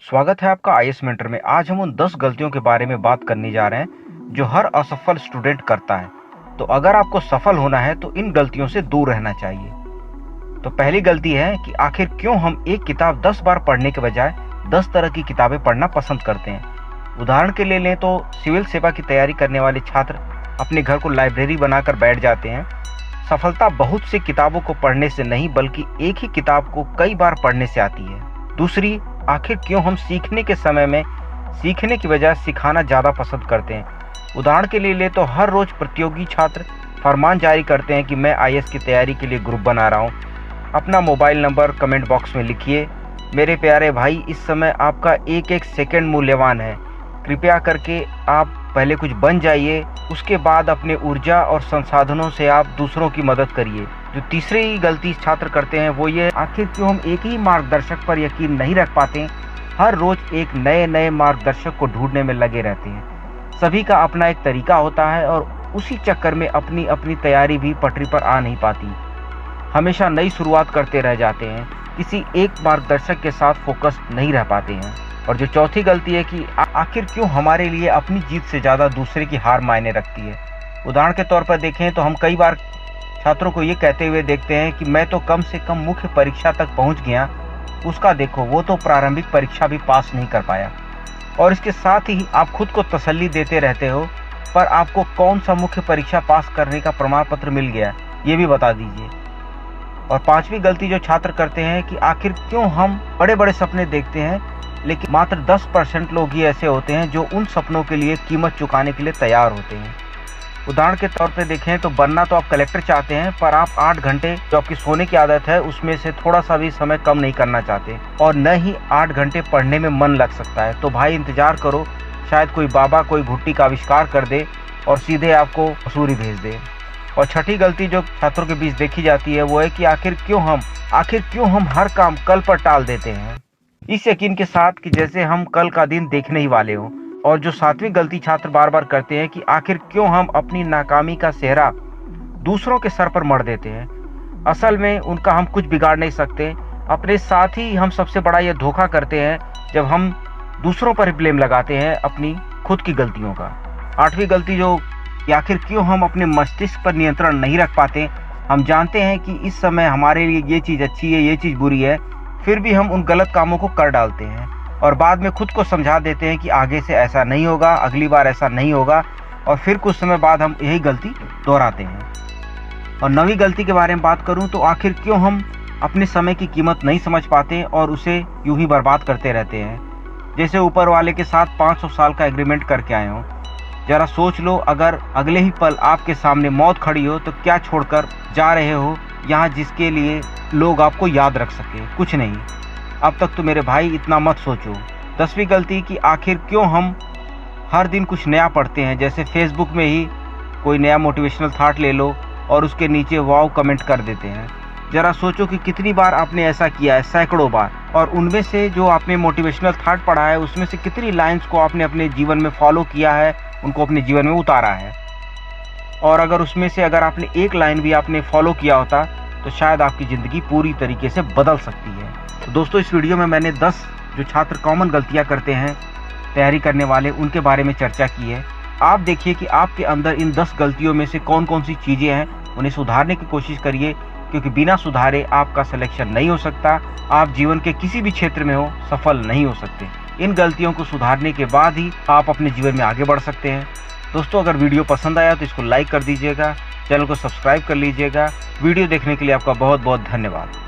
स्वागत है आपका आईएएस मेंटर में। आज हम उन 10 गलतियों के बारे में बात करने जा रहे हैं जो हर असफल स्टूडेंट करता है। तो अगर आपको सफल होना है तो इन गलतियों से दूर रहना चाहिए। तो पहली गलती है कि आखिर क्यों हम एक किताब 10 बार पढ़ने के बजाय 10 तरह की किताबें पढ़ना पसंद करते हैं। उदाहरण के लिए लें तो सिविल सेवा की तैयारी करने वाले छात्र अपने घर को लाइब्रेरी बनाकर बैठ जाते हैं। सफलता बहुत सी किताबों को पढ़ने से नहीं बल्कि एक ही किताब को कई बार पढ़ने से आती है। दूसरी, आखिर क्यों हम सीखने के समय में सीखने की बजाय सिखाना ज़्यादा पसंद करते हैं। उदाहरण के लिए ले तो हर रोज़ प्रतियोगी छात्र फरमान जारी करते हैं कि मैं आईएएस की तैयारी के लिए ग्रुप बना रहा हूँ। अपना मोबाइल नंबर कमेंट बॉक्स में लिखिए। मेरे प्यारे भाई, इस समय आपका एक एक सेकंड मूल्यवान है। कृपया करके आप पहले कुछ बन जाइए, उसके बाद अपने ऊर्जा और संसाधनों से आप दूसरों की मदद करिए। जो तीसरी गलती छात्र करते हैं वो ये, आखिर क्यों हम एक ही मार्गदर्शक पर यकीन नहीं रख पाते। हर रोज एक नए मार्गदर्शक को ढूंढने में लगे रहते हैं। सभी का अपना एक तरीका होता है और उसी चक्कर में अपनी अपनी तैयारी भी पटरी पर आ नहीं पाती। हमेशा नई शुरुआत करते रह जाते हैं, किसी एक मार्गदर्शक के साथ फोकस नहीं रह पाते हैं। और जो चौथी गलती है कि आखिर क्यों हमारे लिए अपनी जीत से ज़्यादा दूसरे की हार मायने रखती है। उदाहरण के तौर पर देखें तो हम कई बार छात्रों को ये कहते हुए देखते हैं कि मैं तो कम से कम मुख्य परीक्षा तक पहुंच गया, उसका देखो वो तो प्रारंभिक परीक्षा भी पास नहीं कर पाया। और इसके साथ ही आप खुद को तसल्ली देते रहते हो, पर आपको कौन सा मुख्य परीक्षा पास करने का प्रमाण पत्र मिल गया ये भी बता दीजिए। और पांचवी गलती जो छात्र करते हैं कि आखिर क्यों हम बड़े बड़े सपने देखते हैं लेकिन मात्र 10% लोग ही ऐसे होते हैं जो उन सपनों के लिए कीमत चुकाने के लिए तैयार होते हैं। उदाहरण के तौर पे देखें तो बनना तो आप कलेक्टर चाहते हैं, पर आप 8 घंटे जो आपकी सोने की आदत है उसमें से थोड़ा सा भी समय कम नहीं करना चाहते और न ही 8 घंटे पढ़ने में मन लग सकता है। तो भाई इंतजार करो, शायद कोई बाबा कोई घुट्टी का आविष्कार कर दे और सीधे आपको मसूरी भेज दे। और छठी गलती जो छात्रों के बीच देखी जाती है वो है कि आखिर क्यों हम हर काम कल पर टाल देते हैं, इस यकीन के साथ कि जैसे हम कल का दिन देखने ही वाले हों। और जो सातवीं गलती छात्र बार बार करते हैं कि आखिर क्यों हम अपनी नाकामी का सेहरा दूसरों के सर पर मढ़ देते हैं। असल में उनका हम कुछ बिगाड़ नहीं सकते। अपने साथ ही हम सबसे बड़ा ये धोखा करते हैं जब हम दूसरों पर ब्लेम लगाते हैं अपनी खुद की गलतियों का। आठवीं गलती जो कि आखिर क्यों हम अपने मस्तिष्क पर नियंत्रण नहीं रख पाते। हम जानते हैं कि इस समय हमारे लिए ये चीज़ अच्छी है, ये चीज़ बुरी है, फिर भी हम उन गलत कामों को कर डालते हैं और बाद में खुद को समझा देते हैं कि आगे से ऐसा नहीं होगा, अगली बार ऐसा नहीं होगा, और फिर कुछ समय बाद हम यही गलती दोहराते हैं। और नवीं गलती के बारे में बात करूं तो आखिर क्यों हम अपने समय की कीमत नहीं समझ पाते और उसे यूं ही बर्बाद करते रहते हैं। जैसे ऊपर वाले के साथ 500 साल का एग्रीमेंट करके आए हों। जरा सोच लो, अगर अगले ही पल आपके सामने मौत खड़ी हो तो क्या छोड़कर जा रहे हो यहाँ जिसके लिए लोग आपको याद रख सके? कुछ नहीं। अब तक तो मेरे भाई इतना मत सोचो। 10वीं गलती कि आखिर क्यों हम हर दिन कुछ नया पढ़ते हैं। जैसे फेसबुक में ही कोई नया मोटिवेशनल थॉट ले लो और उसके नीचे वाव कमेंट कर देते हैं। जरा सोचो कि कितनी बार आपने ऐसा किया है, सैकड़ों बार। और उनमें से जो आपने मोटिवेशनल थॉट पढ़ा है उसमें से कितनी लाइन्स को आपने अपने जीवन में फॉलो किया है, उनको अपने जीवन में उतारा है। और अगर उसमें से अगर आपने एक लाइन भी आपने फॉलो किया होता तो शायद आपकी ज़िंदगी पूरी तरीके से बदल सकती है। तो दोस्तों, इस वीडियो में मैंने 10 जो छात्र कॉमन गलतियां करते हैं तैयारी करने वाले, उनके बारे में चर्चा की है। आप देखिए कि आपके अंदर इन 10 गलतियों में से कौन कौन सी चीज़ें हैं, उन्हें सुधारने की कोशिश करिए, क्योंकि बिना सुधारे आपका सिलेक्शन नहीं हो सकता। आप जीवन के किसी भी क्षेत्र में हो सफल नहीं हो सकते। इन गलतियों को सुधारने के बाद ही आप अपने जीवन में आगे बढ़ सकते हैं। दोस्तों, अगर वीडियो पसंद आया तो इसको लाइक कर दीजिएगा, चैनल को सब्सक्राइब कर लीजिएगा। वीडियो देखने के लिए आपका बहुत बहुत धन्यवाद।